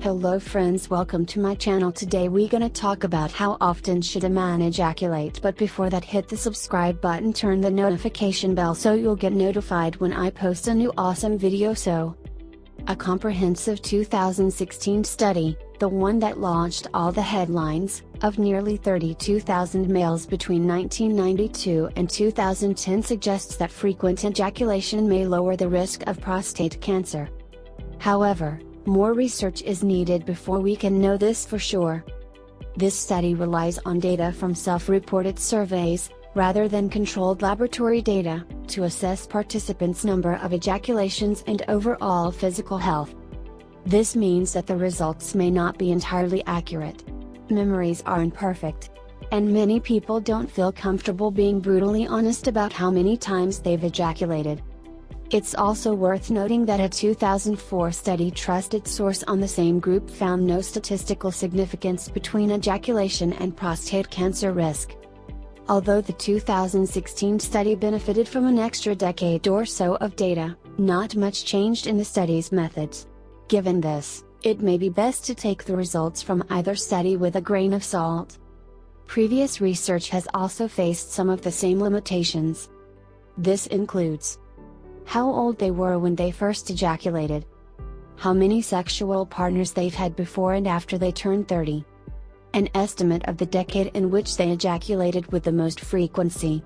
Hello friends, welcome to my channel. Today we gonna talk about how often should a man ejaculate, but before that hit the subscribe button, turn the notification bell so you'll get notified when I post a new awesome video. So, a comprehensive 2016 study, the one that launched all the headlines, of nearly 32,000 males between 1992 and 2010 suggests that frequent ejaculation may lower the risk of prostate cancer. However, more research is needed before we can know this for sure. This study relies on data from self-reported surveys, rather than controlled laboratory data, to assess participants' number of ejaculations and overall physical health. This means that the results may not be entirely accurate. Memories are imperfect. And many people don't feel comfortable being brutally honest about how many times they've ejaculated. It's also worth noting that a 2004 study trusted source on the same group found no statistical significance between ejaculation and prostate cancer risk. Although the 2016 study benefited from an extra decade or so of data, not much changed in the study's methods. Given this, it may be best to take the results from either study with a grain of salt. Previous research has also faced some of the same limitations. This includes how old they were when they first ejaculated, how many sexual partners they've had before and after they turned 30, an estimate of the decade in which they ejaculated with the most frequency.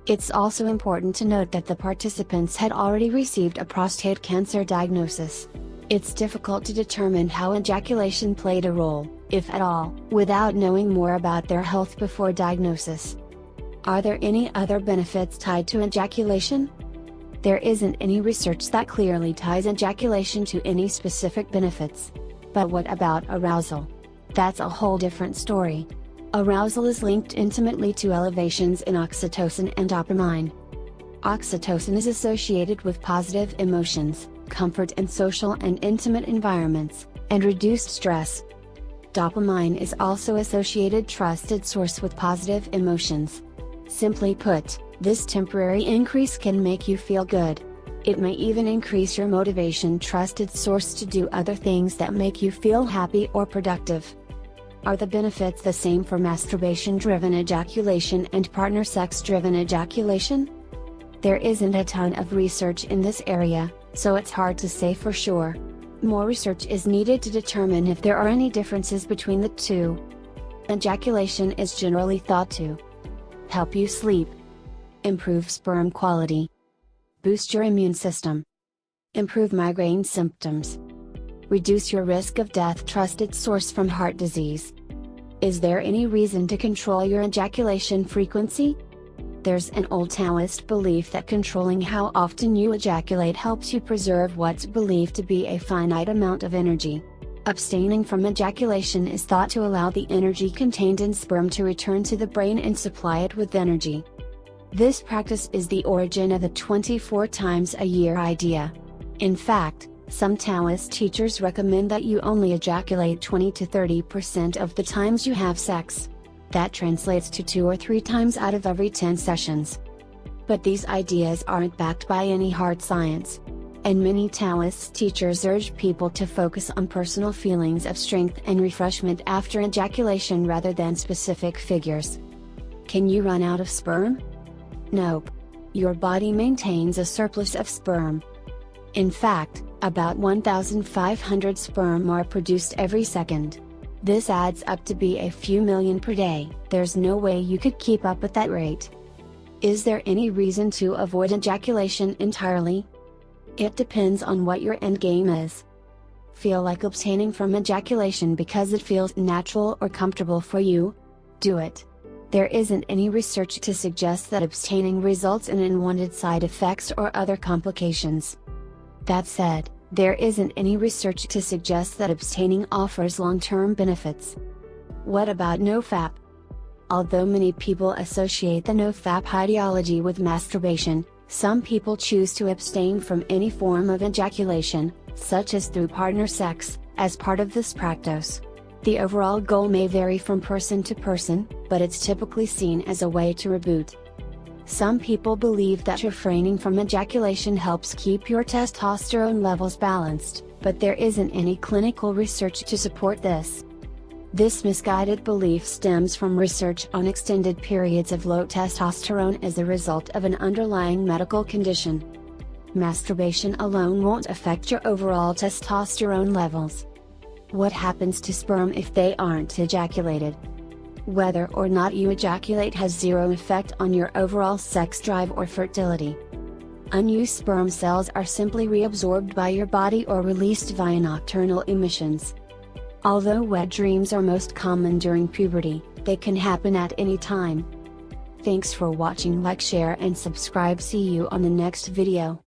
It's also important to note that the participants had already received a prostate cancer diagnosis. It's difficult to determine how ejaculation played a role, if at all, without knowing more about their health before diagnosis. Are there any other benefits tied to ejaculation? There isn't any research that clearly ties ejaculation to any specific benefits. But what about arousal? That's a whole different story. Arousal is linked intimately to elevations in oxytocin and dopamine. Oxytocin is associated with positive emotions, comfort in social and intimate environments, and reduced stress. Dopamine is also associated trusted source with positive emotions. Simply put, this temporary increase can make you feel good. It may even increase your motivation trusted source to do other things that make you feel happy or productive. Are the benefits the same for masturbation-driven ejaculation and partner sex-driven ejaculation? There isn't a ton of research in this area, so it's hard to say for sure. More research is needed to determine if there are any differences between the two. Ejaculation is generally thought to help you sleep, improve sperm quality, boost your immune system, improve migraine symptoms, reduce your risk of death. Trusted source from heart disease. Is there any reason to control your ejaculation frequency? There's an old Taoist belief that controlling how often you ejaculate helps you preserve what's believed to be a finite amount of energy. Abstaining from ejaculation is thought to allow the energy contained in sperm to return to the brain and supply it with energy. This practice is the origin of the 24 times a year idea. In fact, some Taoist teachers recommend that you only ejaculate 20 to 30% of the times you have sex. That translates to 2 or 3 times out of every 10 sessions. But these ideas aren't backed by any hard science. And many Taoist teachers urge people to focus on personal feelings of strength and refreshment after ejaculation rather than specific figures. Can you run out of sperm? Nope. Your body maintains a surplus of sperm. In fact, about 1,500 sperm are produced every second. This adds up to be a few million per day. There's no way you could keep up with that rate. Is there any reason to avoid ejaculation entirely? It depends on what your end game is. Feel like abstaining from ejaculation because it feels natural or comfortable for you? Do it. There isn't any research to suggest that abstaining results in unwanted side effects or other complications. That said, there isn't any research to suggest that abstaining offers long-term benefits. What about Nofap? Although many people associate the Nofap ideology with masturbation, some people choose to abstain from any form of ejaculation, such as through partner sex, as part of this practice. The overall goal may vary from person to person, but it's typically seen as a way to reboot. Some people believe that refraining from ejaculation helps keep your testosterone levels balanced, but there isn't any clinical research to support this. This misguided belief stems from research on extended periods of low testosterone as a result of an underlying medical condition. Masturbation alone won't affect your overall testosterone levels. What happens to sperm if they aren't ejaculated? Whether or not you ejaculate has zero effect on your overall sex drive or fertility. Unused sperm cells are simply reabsorbed by your body or released via nocturnal emissions. Although wet dreams are most common during puberty, they can happen at any time. Thanks for watching. Like, share and subscribe. See you on the next video.